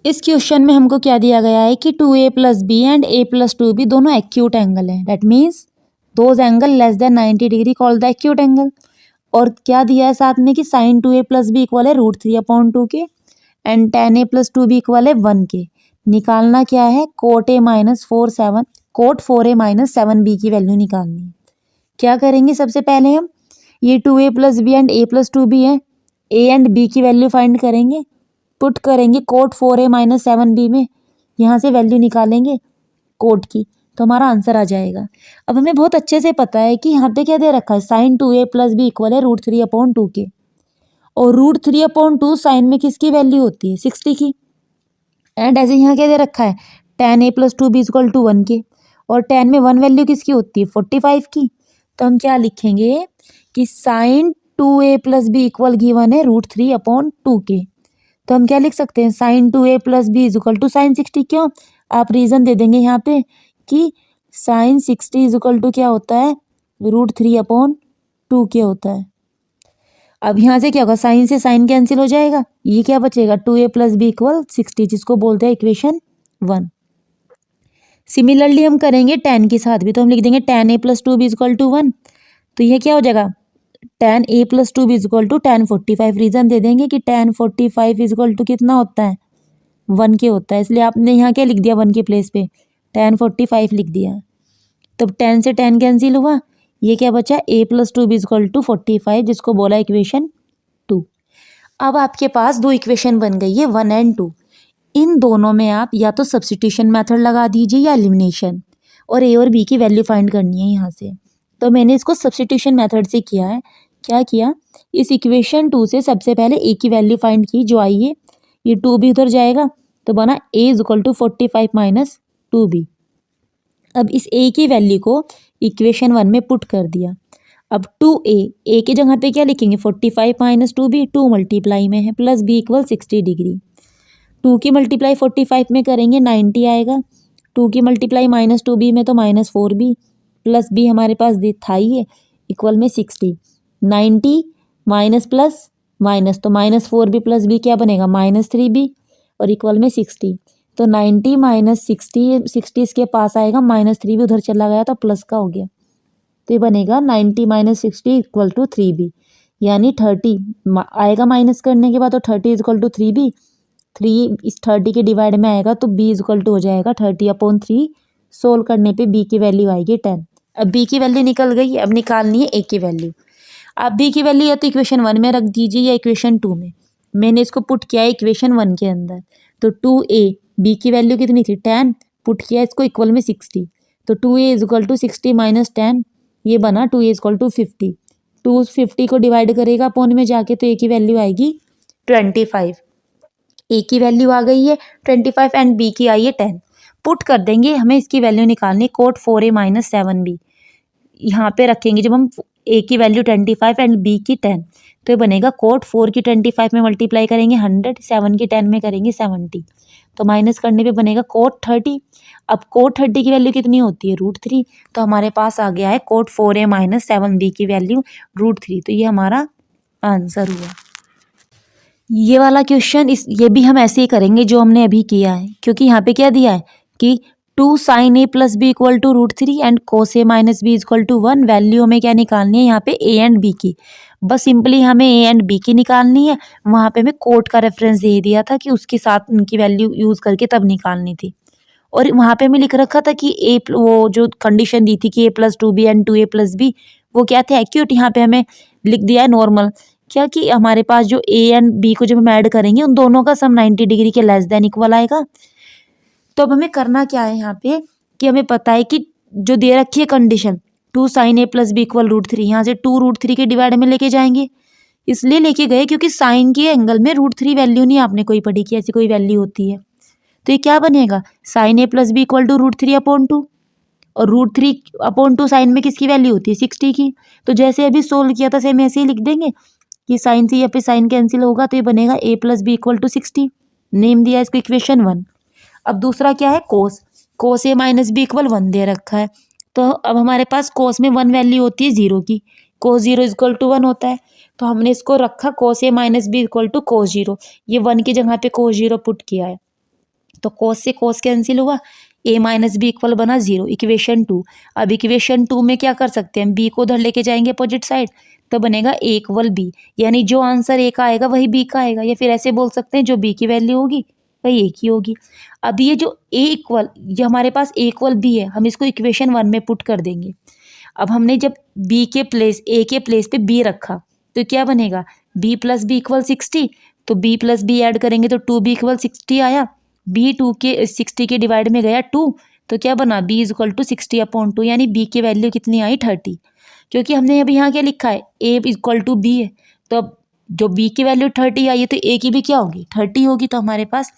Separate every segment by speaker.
Speaker 1: इस क्वेश्चन में हमको क्या दिया गया है कि 2a plus B and a plus 2b दोनों एक्यूट एंगल हैं। That means those angle less than 90 degree called the acute angle. और क्या दिया है साथ में कि sine 2a plus B equal है √3/2 के and tan a plus 2b equal है 1 के। निकालना क्या है, कोट a माइनस 7b की वैल्यू निकालनी है। क्या करेंगे, सबसे पहले हम ये 2a plus B and a plus 2b है, a एंड b की वैल्यू फाइंड करेंगे, पुट करेंगे कोट 4a माइनस 7b में, यहाँ से वैल्यू निकालेंगे कोट की तो हमारा आंसर आ जाएगा। अब हमें बहुत अच्छे से पता है कि यहाँ पे क्या दे रखा है, sign 2a plus B equal है √3/2 के, और √3/2 साइन में किसकी वैल्यू होती है, 60 की। एंड ऐसे यहाँ क्या दे रखा है, tan a plus 2b equal to 1 के, और tan में 1 वैल्यू किसकी होती है, 45 की। तो हम क्या लिखेंगे कि sine 2a plus B equal given है √3/2 के। तो हम क्या लिख सकते हैं, sine 2a plus B equal to sine 60। क्यों, आप रीज़न दे देंगे यहाँ पे कि साइन 60 इक्वल टू क्या होता है, √3/2 के होता है। अब यहाँ से क्या होगा, साइन से साइन कैंसिल हो जाएगा, ये क्या बचेगा, 2a प्लस बी इक्वल 60, जिसको बोलते हैं इक्वेशन 1। सिमिलरली हम करेंगे tan के साथ भी, तो हम लिख देंगे tan a plus 2b equal to 1। तो ये क्या हो जाएगा, tan a plus 2b equal to tan 45। Reason दे देंगे कि tan 45 इक्वल टू कितना होता है, 1 के होता है, इसलिए आपने यहाँ क्या लिख दिया, 1 के प्लेस पे tan 45 लिख दिया। तब tan से tan कैंसिल हुआ, ये क्या बचा, a plus 2b equal to 45, जिसको बोला इक्वेशन 2। अब आपके पास दो इक्वेशन बन गई है, 1 एंड 2। इन दोनों में आप या तो सब्स्टिट्यूशन मेथड लगा दीजिए या एलिमिनेशन, और a और b की वैल्यू फाइंड करनी है यहाँ से। तो मैंने इसको सब्स्टिट्यूशन मेथड से किया है। क्या किया, इस इक्वेशन 2 से सबसे पहले a की वैल्यू फाइंड की जो आई है, ये 2 भी उधर जाएगा तो बना a equal to 45 minus 2b। अब इस a की वैल्यू को इक्वेशन 1 में पुट कर दिया। अब 2a की जगह पे क्या लिखेंगे, 45 माइनस 2b, 2 मल्टीप्लाई में है, प्लस b इक्वल 60 डिग्री। 2 की मल्टीप्लाई 45 में करेंगे 90 आएगा, 2 की मल्टीप्लाई माइनस 2b में तो माइनस 4b, प्लस b हमारे पास था ही है, इक्वल में 60। 90 माइनस प्लस माइनस, तो माइनस 4b प्लस b क्या बनेगा, माइनस 3b, और इक्वल में 60। तो 90 माइनस 60 इसके पास आएगा, माइनस 3b उधर चला गया तो प्लस का हो गया, तो ये बनेगा 90 माइनस 60 इक्वल टू 3b, यानी 30 आएगा माइनस करने के बाद, तो 30 इक्वल टू 3b, 3 इस 30 के डिवाइड में आएगा तो b इक्वल टू हो जाएगा 30/3। सोल्व करने पे b की वैल्यू आएगी 10। अब b की वैल्यू निकल गई, अब निकालनी है a की वैल्यू। आप b की वैल्यू या तो इक्वेशन 1 में रख दीजिए या इक्वेशन 2 में। मैंने इसको पुट किया है इक्वेशन 1 के अंदर, तो 2a, b की वैल्यू कितनी थी 10, पुट किया इसको इक्वल में 60, तो 2a इक्वल टू 60 माइनस 10, ये बना 2a इक्वल टू 50। 250 को डिवाइड करेगा अपॉन में जाके तो a की वैल्यू आएगी 25। a की वैल्यू आ गई है 25 एंड b की आई है 10। पुट कर देंगे, हमें इसकी वैल्यू निकालनी, कोट 4a माइनस 7b यहाँ पे रखेंगे। जब हम a की वैल्यू 25 एंड b की 10, तो ये बनेगा कोट 4 की 25 में मल्टीप्लाई करेंगे 100, 7 की 10 में करेंगे 70, तो माइनस करने पे बनेगा कोट 30। अब कोट 30 की वैल्यू कितनी होती है, √3, तो हमारे पास आ गया है कोट 4a माइनस 7b की वैल्यू √3, तो ये हमारा आंसर हुआ। ये वाला क्वेश्चन ये भी हम ऐसे ही करेंगे जो हमने अभी किया है, क्योंकि यहाँ पे क्या दिया है कि 2 sine a plus B equal to √3 and cos a minus B equal to 1। Value हमें क्या निकालनी है यहाँ पे, a एंड b की। बस सिंपली हमें a एंड b की निकालनी है। वहाँ पे हमें कोट का रेफरेंस दे दिया था कि उसके साथ उनकी वैल्यू यूज़ करके तब निकालनी थी, और वहाँ पे हमें लिख रखा था कि वो जो कंडीशन दी थी कि a plus 2b and 2a plus b, वो क्या थे, एक्यूट। यहाँ पे हमें लिख दिया है नॉर्मल। क्या कि हमारे पास जो a एंड b को जब हम ऐड करेंगे उन दोनों का सम 90 डिग्री के लेस देन इक्वल आएगा। तो अब हमें करना क्या है यहाँ पे, कि हमें पता है कि जो दे रखी है condition 2 sine a plus B equal √3, यहाँ से 2 √3 के डिवाइड में लेके जाएंगे, इसलिए लेके गए क्योंकि साइन के एंगल में √3 वैल्यू नहीं आपने कोई पढ़ी कि ऐसी कोई वैल्यू होती है। तो ये क्या बनेगा, sine a plus B equal to √3/2, और √3/2 साइन में किसकी वैल्यू होती है, 60 की। तो जैसे अभी सोल्व किया था सेम ऐसे ही लिख देंगे कि साइन से यहाँ पे साइन कैंसिल होगा, तो ये बनेगा a plus B equal to 60। Name दिया इसको इक्वेशन 1। अब दूसरा क्या है, cos a minus B equal 1 दे रखा है। तो अब हमारे पास कोस में 1 वैल्यू होती है 0 की, कोस 0 इक्वल टू 1 होता है, तो हमने इसको रखा cos a minus B equal to cos 0। ये 1 की जगह पे कोस 0 पुट किया है। तो कोस से कोस कैंसिल हुआ, a माइनस बी इक्वल बना 0, इक्वेशन 2। अब इक्वेशन 2 में क्या कर सकते हैं, b को उधर लेके जाएंगे अपोजिट साइड, तो बनेगा a इक्वल b, यानी जो आंसर a का आएगा वही b का आएगा, या फिर ऐसे बोल सकते हैं जो b की वैल्यू होगी वही a की होगी। अब ये जो a इक्वल, ये हमारे पास a इक्वल b है, हम इसको इक्वेशन 1 में पुट कर देंगे। अब हमने जब b के प्लेस a के प्लेस पे b रखा तो क्या बनेगा, b प्लस बी इक्वल 60, तो b प्लस बी ऐड करेंगे तो 2b इक्वल 60 आया, b 2 के 60 के डिवाइड में गया 2, तो क्या बना b इज इक्वल टू 60/2, यानी b की वैल्यू कितनी आई 30, क्योंकि हमने अभी यहाँ क्या लिखा है a इक्वल टू b है, तो अब जो b की वैल्यू 30 आई है तो a की भी क्या होगी 30 होगी, तो हमारे पास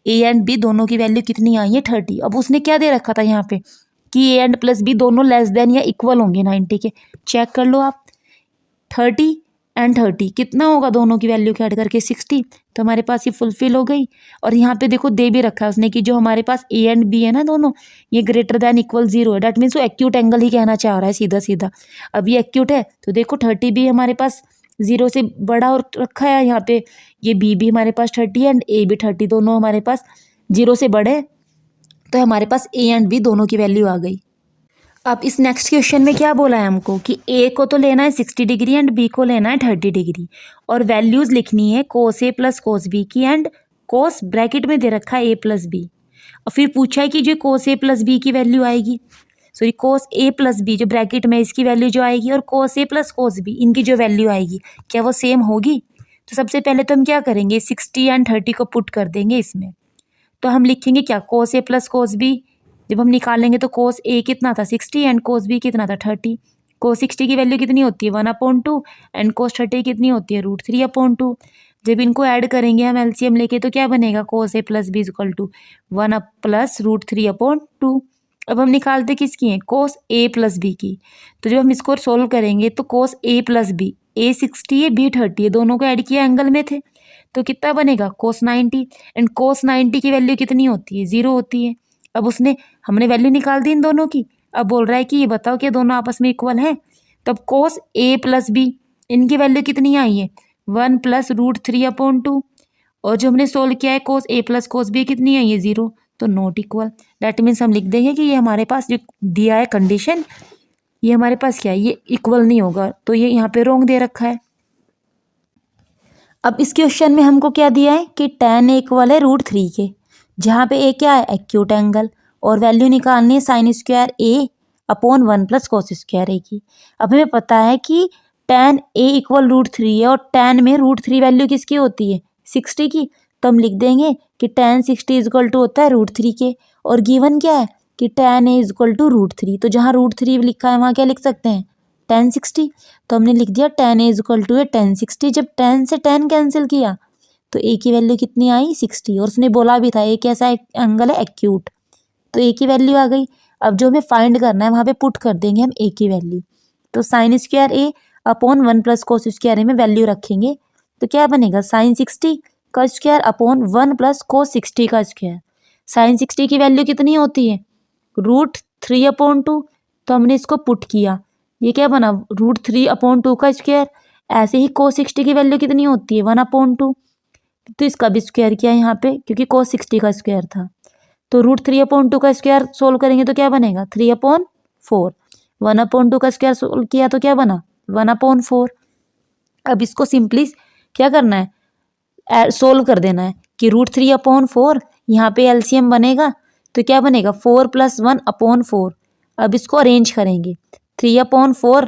Speaker 1: a एंड b दोनों की वैल्यू कितनी आई है 30। अब उसने क्या दे रखा था यहाँ पे कि a एंड प्लस b दोनों लेस देन या इक्वल होंगे 90 के, चेक कर लो आप, 30 एंड 30 कितना होगा दोनों की वैल्यू के ऐड करके 60, तो हमारे पास ये फुलफिल हो गई। और यहाँ पे देखो दे भी रखा है उसने कि जो हमारे पास a एंड b है ना दोनों, ये ग्रेटर दैन इक्वल 0 है, डैट मीन्स वो एक्यूट एंगल ही कहना चाह रहा है सीधा सीधा। अब ये एक्यूट है तो देखो 30 भी हमारे पास 0 से बड़ा और रखा है यहाँ पे, ये b भी हमारे पास 30 एंड a भी 30, दोनों हमारे पास 0 से बड़े, तो हमारे पास a एंड b दोनों की वैल्यू आ गई। अब इस नेक्स्ट क्वेश्चन में क्या बोला है हमको कि a को तो लेना है 60 डिग्री एंड b को लेना है 30 डिग्री, और वैल्यूज लिखनी है cos a plus cos b की, एंड कोस ब्रैकेट में दे रखा है a प्लस बी। और फिर पूछा है कि जो कोस a प्लस बी की वैल्यू आएगी, sorry cos a plus B जो ब्रैकेट में इसकी वैल्यू जो आएगी, और cos a plus cos b इनकी जो वैल्यू आएगी क्या वो सेम होगी। तो सबसे पहले तो हम क्या करेंगे 60 एंड 30 को पुट कर देंगे इसमें, तो हम लिखेंगे क्या कोस a प्लस कोस b, जब हम निकालेंगे तो कोस a कितना था 60 एंड कोस b कितना था 30, कोस 60 की वैल्यू कितनी होती है 1/2 एंड कोस 30 कितनी होती है √3/2। जब इनको ऐड करेंगे हम एलसीएम लेके तो क्या बनेगा cos a plus B equal to 1 plus √3/2। अब हम निकालते किसकी हैं कोस a प्लस बी की, तो जब हम इसको सोल्व करेंगे तो कोस a प्लस बी, a 60 है b 30 है, दोनों को ऐड किया एंगल में थे, तो कितना बनेगा कोस 90, एंड कोस 90 की वैल्यू कितनी होती है 0 होती है। अब हमने वैल्यू निकाल दी इन दोनों की, अब बोल रहा है कि ये बताओ कि दोनों आपस में इक्वल हैं, तब कोस a प्लस बी इनकी वैल्यू कितनी आई है 1 प्लस √3/2, और जो हमने सोल्व किया है cos a plus cos b कितनी आई है 0, तो नॉट इक्वल। दैट मीन्स हम लिख देंगे कि ये हमारे पास जो दिया है कंडीशन, ये हमारे पास क्या है ये इक्वल नहीं होगा, तो ये यहाँ पे रॉन्ग दे रखा है। अब इस क्वेश्चन में हमको क्या दिया है कि tan a इक्वल है √3 के, जहाँ पे a क्या है एक्यूट एंगल, और वैल्यू निकालनी है sign square a/1 plus cos square a की। अब हमें पता है कि tan a इक्वल √3 है, और tan में √3 वैल्यू किसकी होती है 60 की, तो हम लिख देंगे कि tan 60 इक्वल टू होता है √3 के, और गिवन क्या है कि tan a इक्वल टू √3, तो जहाँ √3 लिखा है वहाँ क्या लिख सकते हैं tan 60, तो हमने लिख दिया tan a इक्वल टू है tan 60। जब tan से tan कैंसिल किया तो a की वैल्यू कितनी आई 60, और उसने बोला भी था a कैसा एंगल है एक्यूट, तो a की वैल्यू आ गई। अब जो हमें फाइंड करना है वहाँ पे पुट कर देंगे हम a की वैल्यू, तो sign square a/1 plus cos square a में वैल्यू रखेंगे तो क्या बनेगा साइन 60 का स्क्वायर अपॉन 1 प्लस कोस 60 का स्क्वायर। साइन 60 की वैल्यू कितनी होती है √3/2, तो हमने इसको पुट किया, ये क्या बना √3/2 का स्क्वायर। ऐसे ही कोस 60 की वैल्यू कितनी होती है 1/2, तो इसका भी स्क्वायर किया यहाँ पे क्योंकि कोस 60 का स्क्वायर था, तो √3/2 का स्क्वायर सोल्व करेंगे तो क्या बनेगा 3/4। 1/2 का स्क्वायर सोल्व किया तो क्या बना 1/4। अब इसको सिंपली क्या करना है सोल्व कर देना है कि √3/4, यहाँ पे एलसीएम बनेगा तो क्या बनेगा 4 + 1/4। अब इसको अरेंज करेंगे 3/4,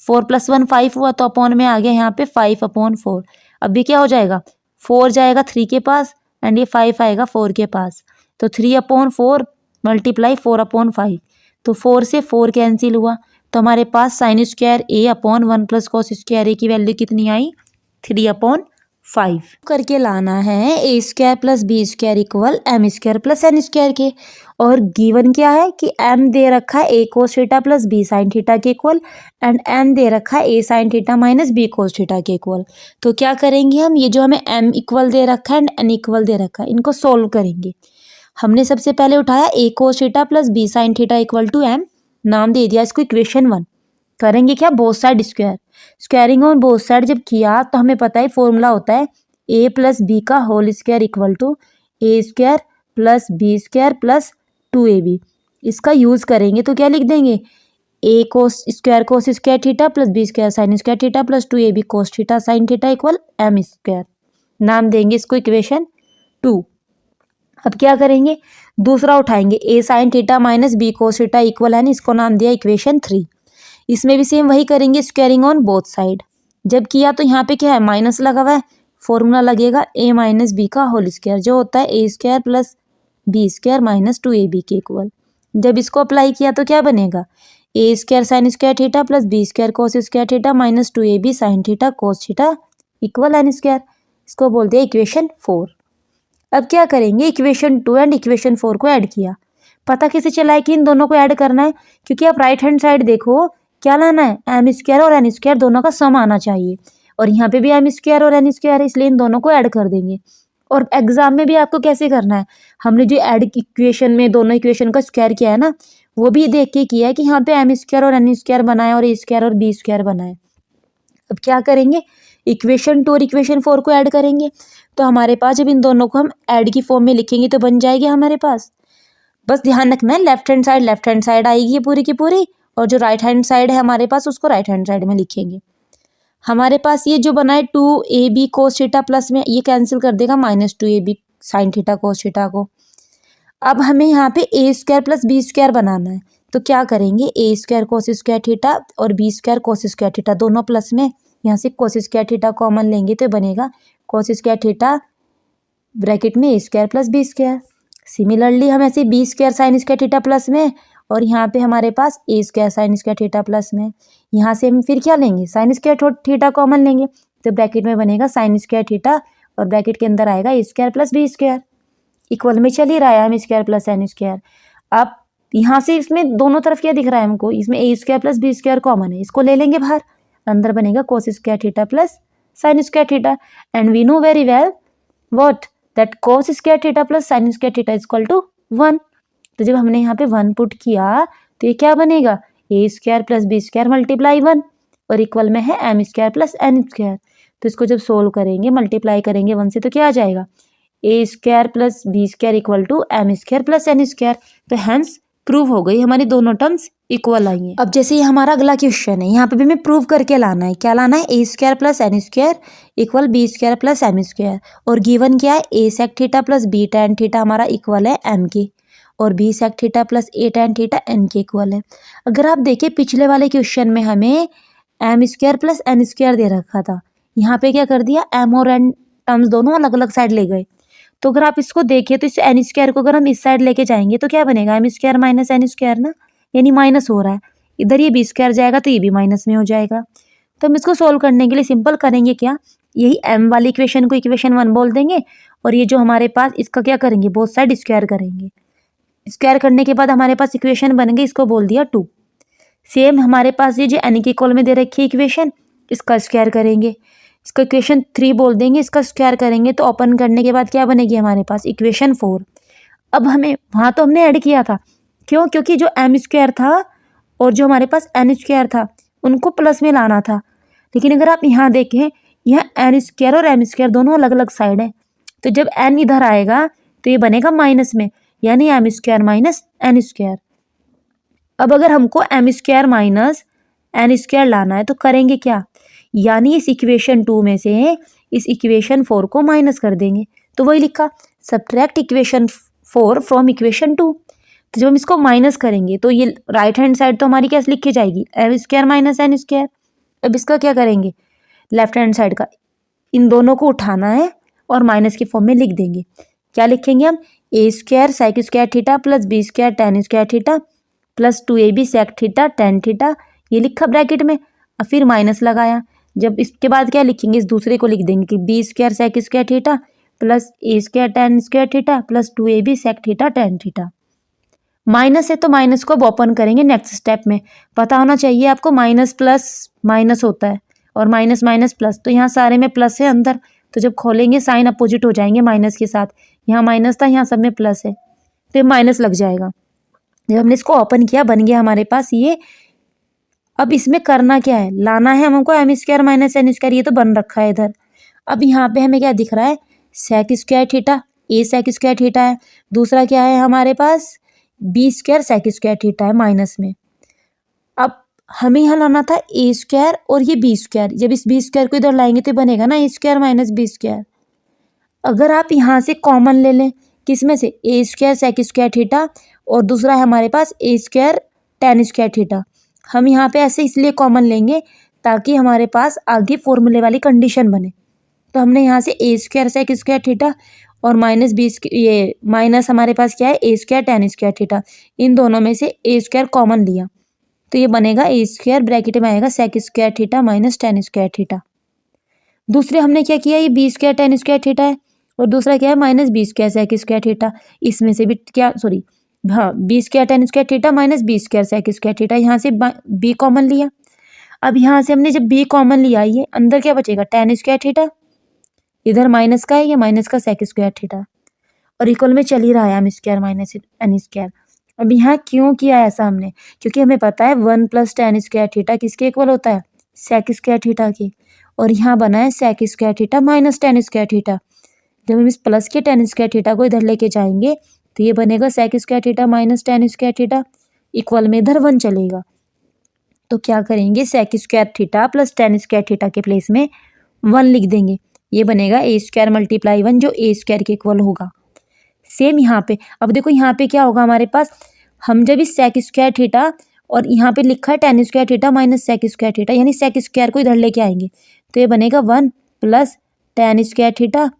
Speaker 1: 4 + 1 5 हुआ, तो अपॉन में आ गया यहाँ पे 5/4। अब भी क्या हो जाएगा 4 जाएगा 3 के पास एंड ये 5 आएगा 4 के पास, तो 3/4 मल्टीप्लाई 4/5, तो 4 से 4 कैंसिल हुआ, तो हमारे पास sine square a/1 plus cos square a की वैल्यू कितनी आई 3/5 करके लाना है a square plus B square equal m square plus n square के। और गिवन क्या है कि m दे रखा है a cos theta plus b sine theta के इक्वल, एंड n दे रखा है a sign theta minus b cos theta के इक्वल। तो क्या करेंगे हम, ये जो हमें m इक्वल दे रखा है एंड n इक्वल दे रखा है इनको सोल्व करेंगे। हमने सबसे पहले उठाया a cos theta plus b sine theta equal to m, नाम दे दिया इसको इक्वेशन 1। करेंगे क्या both side square, squaring on both side जब किया तो हमें पता है फॉर्मूला होता है a प्लस बी का whole square equal to a square plus B square plus 2ab। इसका यूज़ करेंगे तो क्या लिख देंगे, a cos square theta plus B square sine square theta plus 2ab cos theta sine theta equal m square. नाम देंगे इसको equation 2। अब क्या करेंगे, दूसरा उठाएंगे a sine theta minus b cos theta equal है, इसको नाम दिया इक्वेशन 3। इसमें भी सेम वही करेंगे, स्क्वायरिंग ऑन बोथ साइड। जब किया तो यहाँ पे क्या है, माइनस लगा हुआ है, फॉर्मूला लगेगा ए माइनस बी का होल स्क्वायर, जो होता है a square plus B square minus 2ab के इक्वल। जब इसको अप्लाई किया तो क्या बनेगा, ए square sine square theta plus B square cos square theta minus 2ab sine theta cos theta equal n square. इसको बोलते हैं इक्वेशन 4। अब क्या करेंगे, इक्वेशन 2 एंड इक्वेशन 4 को ऐड किया। पता कैसे चला है कि इन दोनों को ऐड करना है, क्योंकि आप राइट हैंड साइड देखो क्या लाना है, एम स्क्वायर और एन स्क्वायर दोनों का सम आना चाहिए, और यहाँ पे भी एम स्क्वायर और एन स्क्वायर है, इसलिए इन दोनों को ऐड कर देंगे। और एग्जाम में भी आपको कैसे करना है, हमने जो ऐड इक्वेशन में दोनों इक्वेशन का स्क्वायर किया है ना, वो भी देख के किया है कि यहाँ पे एम स्क्वायर और एन स्क्वायर बनाए और ए स्क्वायर और बी स्क्वायर बनाए। अब क्या करेंगे, इक्वेशन 2 और इक्वेशन 4 को ऐड करेंगे। तो हमारे पास जब इन दोनों को हम ऐड की फॉर्म में लिखेंगे तो बन जाएगी हमारे पास। बस ध्यान रखना है, लेफ्ट हैंड साइड आएगी पूरी की पूरी, और जो राइट हैंड साइड है हमारे पास उसको राइट हैंड साइड में लिखेंगे। हमारे पास ये जो बना है 2ab कोस थीटा प्लस में ये कैंसिल कर देगा minus 2ab sine theta cos theta को। अब हमें यहाँ पे A square plus B square बनाना है, तो क्या करेंगे, A square cos square theta और B square cos square theta दोनों प्लस में, यहाँ से कोस स्क्वायर थीटा कॉमन लेंगे तो बनेगा कोस स्क्वायर थीटा ब्रैकेट में a square plus B square. Similarly हम ऐसे b square sine square theta plus में, और यहाँ पे हमारे पास a square sine square theta plus में, यहाँ से हम फिर क्या लेंगे, साइन स्क्वायर थीटा कॉमन लेंगे, तो ब्रैकेट में बनेगा साइन स्क्वायर थीटा और ब्रैकेट के अंदर आएगा a square plus B square. Equal में चल ही रहा है M square plus n square. अब यहाँ से इसमें दोनों तरफ क्या दिख रहा है हमको, इसमें a square plus B square common है, इसको ले लेंगे बाहर, अंदर बनेगा cos square theta plus sine square theta. And we know very well what that cos square theta plus sine square theta is equal to 1। तो जब हमने यहाँ पे 1 पुट किया तो ये क्या बनेगा, ए square plus B square multiply 1 और इक्वल में है M square plus n square. तो इसको जब सोल्व करेंगे मल्टीप्लाई करेंगे 1 से तो क्या आ जाएगा, a square plus B square equal to m square plus n square. तो हैंस प्रूव हो गई, हमारी दोनों टर्म्स इक्वल आई हैं। अब जैसे ये हमारा अगला क्वेश्चन है, यहाँ पे भी हमें प्रूव करके लाना है, क्या लाना है, a square plus n square equal b square plus m square, और गिवन क्या है, a sec theta plus b tan theta हमारा इक्वल है एम के, और b sec theta plus a tan theta n के इक्वल है। अगर आप देखें पिछले वाले क्वेश्चन में हमें m square plus n square दे रखा था, यहाँ पे क्या कर दिया, एम और एन टर्म्स दोनों अलग अलग साइड ले गए। तो अगर आप इसको देखें तो इस एन स्क्वायर को अगर हम इस साइड लेके जाएंगे तो क्या बनेगा, M square minus N square ना, यानी माइनस हो रहा है, इधर ये बी स्क्वायर जाएगा तो ये भी माइनस में हो जाएगा। तो हम इसको सोल्व करने के लिए सिंपल करेंगे क्या, यही एम वाली इक्वेशन को इक्वेशन 1 बोल देंगे, और ये जो हमारे पास इसका क्या करेंगे, बोथ साइड स्क्वायर करेंगे। स्क्वायर करने के बाद हमारे पास इक्वेशन बन गई, इसको बोल दिया 2। सेम हमारे पास ये जो एन के इक्वल में दे रखी है इक्वेशन, इसका स्क्वायर करेंगे, इसका इक्वेशन 3 बोल देंगे, इसका स्क्वायर करेंगे तो ओपन करने के बाद क्या बनेगी हमारे पास, इक्वेशन 4। अब हमें वहाँ तो हमने ऐड किया था, क्यों, क्योंकि जो एम स्क्वायर था और जो हमारे पास एन स्क्वायर था उनको प्लस में लाना था। लेकिन अगर आप यहाँ देखें, यहाँ एन स्क्वायर और एम स्क्वायर दोनों अलग अलग साइड है, तो जब एन इधर आएगा तो ये बनेगा माइनस में, यानी M square minus N square. अब अगर हमको M square minus N square लाना है तो करेंगे क्या, यानी इस इक्वेशन 2 में से इस इक्वेशन 4 को माइनस कर देंगे। तो वही लिखा, सब्ट्रैक्ट इक्वेशन 4 फ्रॉम इक्वेशन 2। तो जब हम इसको माइनस करेंगे तो ये राइट हैंड साइड तो हमारी कैसे लिखी जाएगी, M square minus N square. अब इसका क्या करेंगे, लेफ्ट हैंड साइड का इन दोनों को उठाना है और माइनस की फॉर्म में लिख देंगे। क्या लिखेंगे हम, a square sec square theta plus B square tan square theta plus 2ab sec theta tan theta, ये लिखा ब्रैकेट में, और फिर माइनस लगाया। जब इसके बाद क्या लिखेंगे, इस दूसरे को लिख देंगे कि b square sec square theta plus a square tan square theta plus 2ab sec theta tan theta. Minus है तो माइनस को अब ओपन करेंगे नेक्स्ट स्टेप में। पता होना चाहिए आपको, माइनस प्लस माइनस होता है और माइनस माइनस प्लस, तो यहाँ सारे में प्लस है अंदर, तो जब खोलेंगे साइन अपोजिट हो जाएंगे माइनस के साथ, यहाँ माइनस था यहाँ सब में प्लस है तो माइनस लग जाएगा। जब हमने इसको ओपन किया बन गया हमारे पास ये। अब इसमें करना क्या है, लाना है हमको M square minus N square, ये तो बन रखा है इधर। अब यहाँ पे हमें क्या दिख रहा है, sec square theta a sec square theta है, दूसरा क्या है हमारे पास b square sec square theta है माइनस में। अब हमें यहाँ लाना था ए स्क्वायर और ये बी स्क्वायर, जब इस बी स्क्वायर को इधर लाएंगे तो बनेगा ना ए स्क्वायर माइनस बी स्क्वायर। अगर आप यहाँ से कॉमन ले लें किसमें से, ए स्क्वायर सेक स्क्वायर थीटा और दूसरा है हमारे पास a square tan square theta. हम यहाँ पे ऐसे इसलिए कॉमन लेंगे ताकि हमारे पास आगे फॉर्मूले वाली कंडीशन बने। तो हमने यहाँ से ए स्क्वायर सेक स्क्वायर थीटा और माइनस बी ये माइनस हमारे पास क्या है a square tan square theta, इन दोनों में से ए स्क्वायर कॉमन लिया तो ये बनेगा ए स्क्वायर ब्रैकेट में आएगा sec square theta minus tan square theta. दूसरे हमने क्या किया, ये B square tan square theta है और दूसरा क्या है minus B square sec square theta. इसमें से भी क्या सॉरी हाँ B square tan square theta minus B square sec square theta, यहाँ से बी कॉमन लिया। अब यहाँ से हमने जब बी कॉमन लिया ये अंदर क्या बचेगा टेन स्क्वायर थीटा, इधर माइनस का है ये माइनस का सेक स्क्वायर थीटा और इक्वल में चल ही रहा है M square minus N square. अब यहाँ क्यों किया ऐसा हमने, क्योंकि हमें पता है one plus tan square theta किसके इक्वल होता है सेक स्क्वायर थीटा के, और यहाँ बना है sec square theta minus tan square theta. जब हम इस प्लस के टेन स्क्वायर थीटा को इधर लेके जाएंगे तो ये बनेगा sec square theta minus tan square theta, equal में इधर वन चलेगा। तो क्या करेंगे sec square theta plus tan square theta के प्लेस में वन लिख देंगे, ये बनेगा ए स्क्वायर मल्टीप्लाई वन जो ए स्क्वायर के इक्वल होगा। सेम यहाँ पे अब देखो यहाँ पे क्या होगा हमारे पास, हम जब इस सेक स्क्वायर थीटा और यहाँ पे लिखा है tan square theta minus sec square theta यानी सेक स्क्वायर को इधर लेके आएंगे तो ये बनेगा one plus tan square theta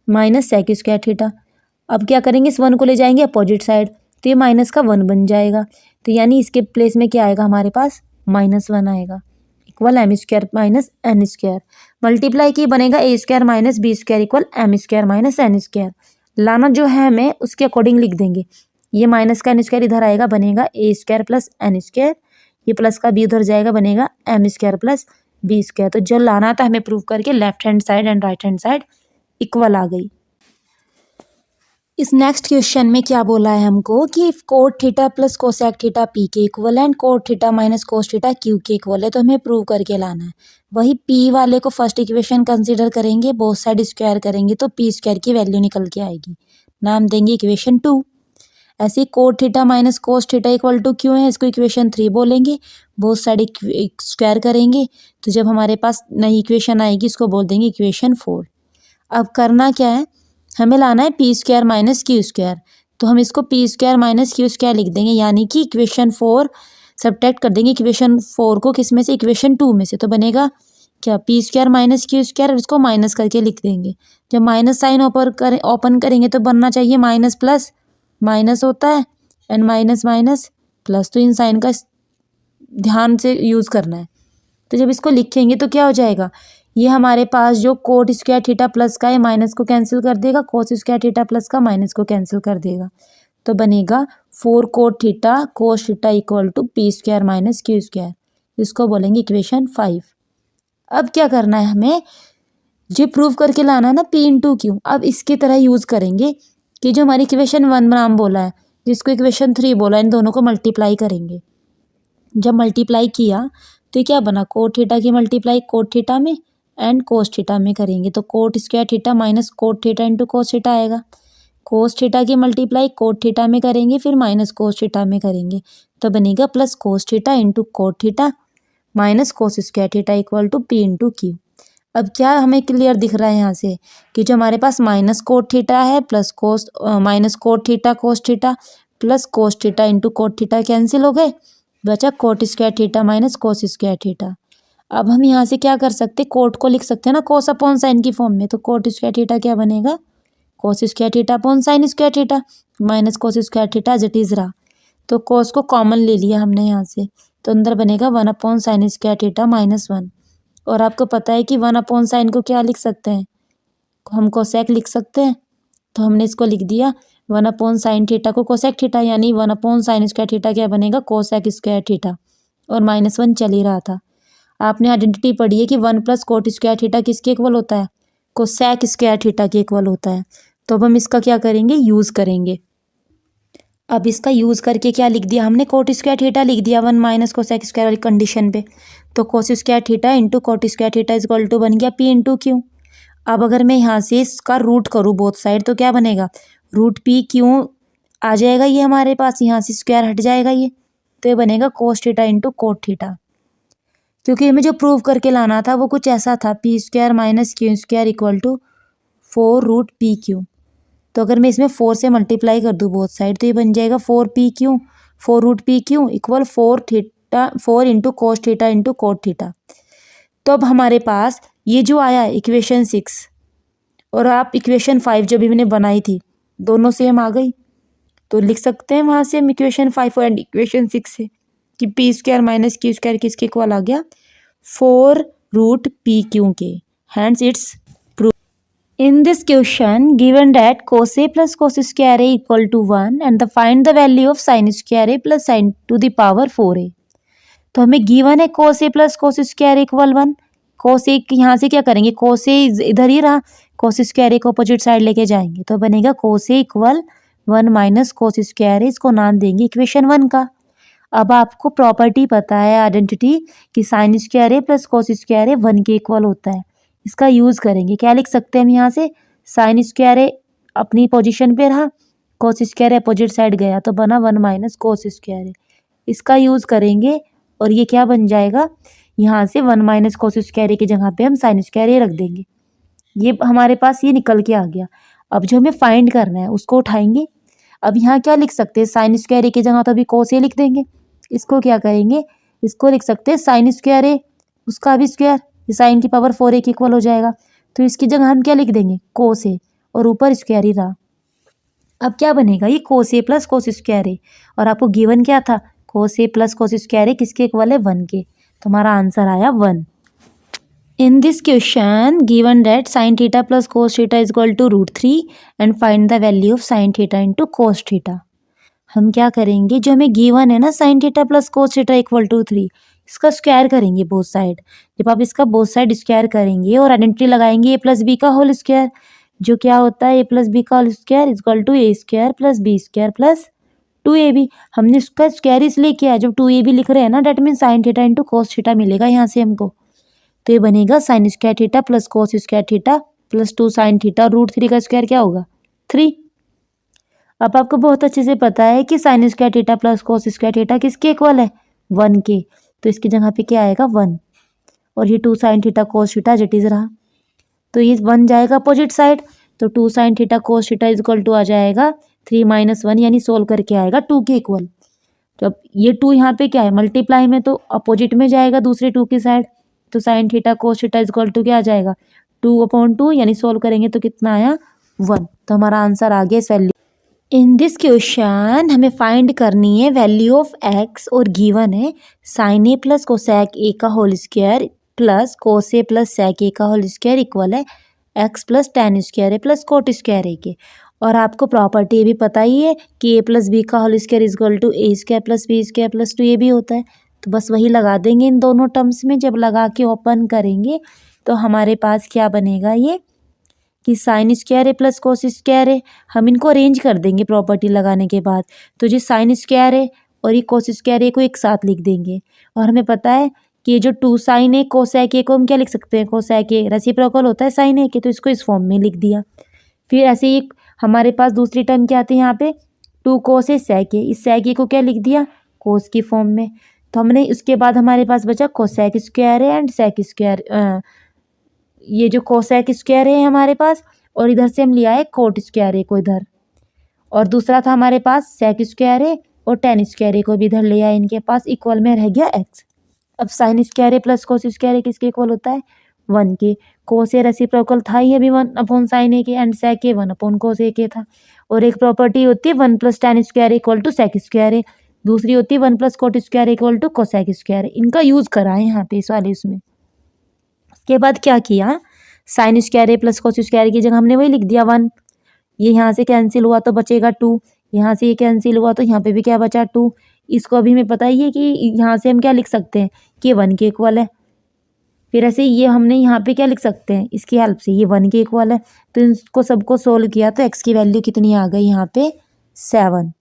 Speaker 1: minus sec square theta. अब क्या करेंगे इस वन को ले जाएंगे अपोजिट साइड तो ये माइनस का वन बन जाएगा, तो यानी इसके प्लेस में क्या आएगा हमारे पास माइनस वन आएगा equal m square minus N square. Multiply की बनेगा ए square minus B square equal m square minus N square. लाना जो है हमें उसके अकॉर्डिंग लिख देंगे, ये माइनस का एन स्क्वायर इधर आएगा बनेगा ए स्क्वायर प्लस एन स्क्वायर, ये प्लस का बी उधर जाएगा बनेगा M square plus B square. तो जो लाना था हमें प्रूव करके left hand side and right hand side equal आ गई। इस नेक्स्ट क्वेश्चन में क्या बोला है हमको कि if cot theta plus cosec theta P के इक्वल है and quote theta minus cos theta Q के इक्वल है, तो हमें प्रूव करके लाना है। वही पी वाले को फर्स्ट इक्वेशन कंसीडर करेंगे, बोथ साइड स्क्वायर करेंगे तो पी स्क्वायर की वैल्यू निकल के आएगी, नाम देंगे इक्वेशन 2। ऐसे cot theta minus cos theta equal to Q है, इसको इक्वेशन 3 बोलेंगे, बोथ साइड स्क्वायर करेंगे तो जब हमारे पास नई इक्वेशन आएगी इसको बोल देंगे इक्वेशन 4। अब करना क्या है, हमें लाना है P square minus Q square, तो हम इसको P square minus Q square लिख देंगे यानी कि इक्वेशन 4 सब्ट्रैक्ट कर देंगे इक्वेशन 4 को किस में से इक्वेशन 2 में से, तो बनेगा क्या P square minus Q square, इसको माइनस करके लिख देंगे। जब माइनस साइन ओपन करेंगे तो बनना चाहिए माइनस प्लस माइनस होता है एंड माइनस माइनस प्लस, तो इन साइन का ध्यान से यूज़ करना है। तो जब इसको लिखेंगे तो क्या हो जाएगा, ये हमारे पास जो कोट स्क्वायर थीटा प्लस का है माइनस को कैंसिल कर देगा, कोस स्क्वायर थीटा प्लस का माइनस को कैंसिल कर देगा, तो बनेगा 4 cot theta cos theta equal to P square minus Q square, इसको बोलेंगे इक्वेशन 5। अब क्या करना है हमें, जो प्रूव करके लाना है ना पी इंटू क्यू, अब इसकी तरह यूज़ करेंगे कि जो हमारी इक्वेशन 1 नाम बोला है जिसको इक्वेशन 3 बोला है, इन दोनों को मल्टीप्लाई करेंगे। जब मल्टीप्लाई किया तो क्या बना, कोट थीटा की मल्टीप्लाई कोट थीटा में एंड कोस थीटा में करेंगे तो cot square theta minus cot theta into cos theta आएगा। कोस थीटा की मल्टीप्लाई कोट थीटा में करेंगे फिर माइनस कोस थीटा में करेंगे तो बनेगा plus cos theta into cot theta minus cos square theta equal to P into Q. अब क्या हमें क्लियर दिख रहा है यहाँ से कि जो हमारे पास माइनस कोट थीटा है plus cos minus cot theta cos theta plus cos theta into cot theta cancel हो गए, बचा coat square theta minus cos square theta. अब हम यहाँ से क्या कर सकते, कोट को लिख सकते हैं ना कोस अपॉन साइन की फॉर्म में, तो कोट स्क्वायर थीटा क्या बनेगा cos square theta upon sine square theta minus cos square theta as it is रहा, तो कोस को कॉमन ले लिया हमने यहाँ से, तो अंदर बनेगा 1 upon sine square theta minus 1। और आपको पता है कि 1 अपॉन साइन को क्या लिख सकते हैं, हम कोसेक लिख सकते हैं, तो हमने इसको लिख दिया 1 अपॉन साइन थीटा को कोसेक थीटा यानी 1 अपॉन साइन स्क्वायर थीटा क्या बनेगा कोसेक स्क्वायर थीटा, और माइनस 1 चल ही रहा था। आपने आइडेंटिटी पढ़ी है कि 1 प्लस कोट स्क्वायर थीटा किसके इक्वल होता है, कोसेक स्क्वायर थीटा के इक्वल होता है। तो अब हम इसका क्या करेंगे, यूज़ करेंगे। अब इसका यूज़ करके क्या लिख दिया हमने, कोट स्क्वायर थीटा लिख दिया 1 माइनस कोसेक स्क्वायर वाली कंडीशन पे, तो cos square theta into cot square theta is equal to बन गया पी इंटू क्यू। अब अगर मैं यहाँ से इसका रूट करूँ बोथ साइड तो क्या बनेगा, रूट पी क्यों आ जाएगा, ये हमारे पास यहाँ से स्क्वायर हट जाएगा ये, तो ये बनेगा कोस थीटा इंटू कोट थीटा। क्योंकि हमें जो प्रूव करके लाना था वो कुछ ऐसा था, P square minus Q square equal to 4 root P Q. तो अगर मैं इसमें 4 से मल्टीप्लाई कर दूँ बोथ साइड तो ये बन जाएगा 4 P Q, 4 root P Q equal 4 into cos theta into cot theta. तो अब हमारे पास ये जो आया इक्वेशन 6 और आप इक्वेशन 5 जो भी मैंने बनाई थी दोनों सेम आ गई, तो लिख सकते हैं वहाँ से हम इक्वेशन 5 और इक्वेशन 6 से कि P square minus Q square किसके इक्वल आ गया, 4 रूट पी क्यू के। Hence it's proof. In this question given that cos a plus cos square a equal to 1 and find the value of sin square a plus sin to the power 4a। तो हमें given है cos a plus cos square equal 1। cos a यहाँ से क्या करेंगे, cos a इधर ही रहा, cos square को अपोजिट साइड लेके जाएंगे तो बनेगा cos a equal 1 minus cos square, इसको नाम देंगे इक्वेशन 1 का। अब आपको प्रॉपर्टी पता है, आइडेंटिटी, कि sine square A plus cos square ए 1 के इक्वल होता है। इसका यूज़ करेंगे, क्या लिख सकते हैं हम यहाँ से, साइन स्क्वायर ए अपनी पोजीशन पे रहा, कोस स्क्वायर ए अपोजिट साइड गया तो बना 1 माइनस कोस स्क्वायर ए। इसका यूज़ करेंगे और ये क्या बन जाएगा, यहाँ से 1 माइनस कोस स्क्वायर ए की जगह पे हम साइन स्क्वायर ए रख देंगे। ये हमारे पास ये निकल के आ गया। अब जो हमें फाइंड करना है उसको उठाएंगे। अब यहाँ क्या लिख सकते हैं, साइन स्क्वायर ए की जगह तो अभी कोस ए लिख देंगे। इसको क्या करेंगे, इसको लिख सकते हैं साइन स्क्वायर ए, उसका भी स्क्वायर, साइन की पावर 4a के इक्वल हो जाएगा। तो इसकी जगह हम क्या लिख देंगे, कोस ए, और ऊपर स्क्वायर ही रहा। अब क्या बनेगा, ये कोस ए प्लस कोस स्क्वायर ए, और आपको गिवन क्या था, कोस ए प्लस कोस स्क्वायर ए किसके इक्वल है, 1 के। तो हमारा आंसर आया 1। In this question given that sin theta plus cos theta is equal to root 3 and find the value of sin theta into cos theta। हम क्या करेंगे, जो हमें गिवन है ना sin theta plus cos theta equal to 3, इसका square करेंगे both side. जब आप इसका बोथ साइड स्क्वायर करेंगे और आइडेंटिटी लगाएंगे a प्लस बी का होल स्क्वायर, जो क्या होता है a प्लस बी का whole square equal to a square plus B square plus 2ab। हमने उसका स्क्वायर इसलिए किया, जब 2ab लिख रहे हैं ना, that mean sine theta into cos theta मिलेगा यहाँ से हमको। तो ये बनेगा sine square theta plus cos square theta plus 2 sine theta, root 3 का स्क्वायर क्या होगा, 3। अब आपको बहुत अच्छे से पता है कि sign square theta plus cos square theta किसके इक्वल है, 1 के। तो इसकी जगह पे क्या आएगा, 1, और ये 2 साइन थीटा कोस थीटा जेट इज रहा, तो ये 1 जाएगा अपोजिट साइड, तो 2 sine theta cos theta is equal to आ जाएगा 3 माइनस 1, यानी सोल्व करके आएगा 2 के इक्वल। तो अब ये 2 यहाँ पे क्या है, मल्टीप्लाई में, तो अपोजिट में जाएगा दूसरे 2 की साइड, तो sine theta cos theta is equal to क्या आ जाएगा, 2/2, यानी सोल्व करेंगे तो कितना आया, 1। तो हमारा आंसर आ गया इस वैल्यू। इन दिस क्वेश्चन हमें फाइंड करनी है वैल्यू ऑफ एक्स, और गिवन है sine A plus cosec A का whole square plus cos A plus sec A का होल स्क्वायर इक्वल है x plus tan square A plus cot square A के। और आपको प्रॉपर्टी ये भी पता ही है कि ए प्लस बी का whole square is equal to A square plus B square plus 2 भी होता है। तो बस वही लगा देंगे इन दोनों टर्म्स में। जब लगा के ओपन करेंगे तो हमारे पास क्या बनेगा, ये कि साइन स्क्वायर है प्लस कोस स्क्वायर है। हम इनको अरेंज कर देंगे प्रॉपर्टी लगाने के बाद, तो जो साइन स्क्वायर है और ये कोस स्क्वायर है को एक साथ लिख देंगे। और हमें पता है कि ये जो 2 साइन है कोसैक ए को हम क्या लिख सकते हैं, कोसैक ए रेसिप्रोकल होता है साइन ए के, तो इसको इस फॉर्म में लिख दिया। फिर ऐसे ही हमारे पास दूसरी टर्म क्या आती है यहाँ पे, 2 कोस ए सैक ए, इस सैक ए को क्या लिख दिया, कोस की फॉर्म में। तो हमने उसके बाद हमारे पास बचा कोसैक स्क्वायर है एंड सैक स्क्वायर, ये जो कोसैक स्क्वायर है हमारे पास, और इधर से हम लिया है कोट स्क्वायर है को इधर, और दूसरा था हमारे पास सैक स्क्वायर है और टेन स्क्वायर है को भी इधर ले आए, इनके पास इक्वल में रह गया एक्स। अब साइन स्क्वायर है प्लस कोस स्क्वायर है किसके इक्वल होता है, 1 के। कोस ए रेसिप्रोकल था ही अभी 1 साइन ए के, एंड सैक ए 1 कोस ए के था। और एक प्रॉपर्टी होती है 1 plus tan square equal to sec square है, दूसरी होती है 1 plus cot square equal to cosec square. इनका यूज करा है यहाँ पे इस वाले उसमें। उसके बाद क्या किया, sine square A plus cos square की जगह हमने वही लिख दिया 1। ये यहाँ से कैंसिल हुआ तो बचेगा 2, यहाँ से ये कैंसिल हुआ तो यहाँ पे भी क्या बचा 2। इसको अभी हमें पता ही है कि यहाँ से हम क्या लिख सकते हैं कि 1 के इक्वल है। फिर ऐसे ये हमने यहाँ पे क्या लिख सकते हैं, इसकी हेल्प से ये 1 के इक्वल है। तो इसको सबको सोल्व किया तो एक्स की वैल्यू कितनी आ गई यहाँ पे, 7।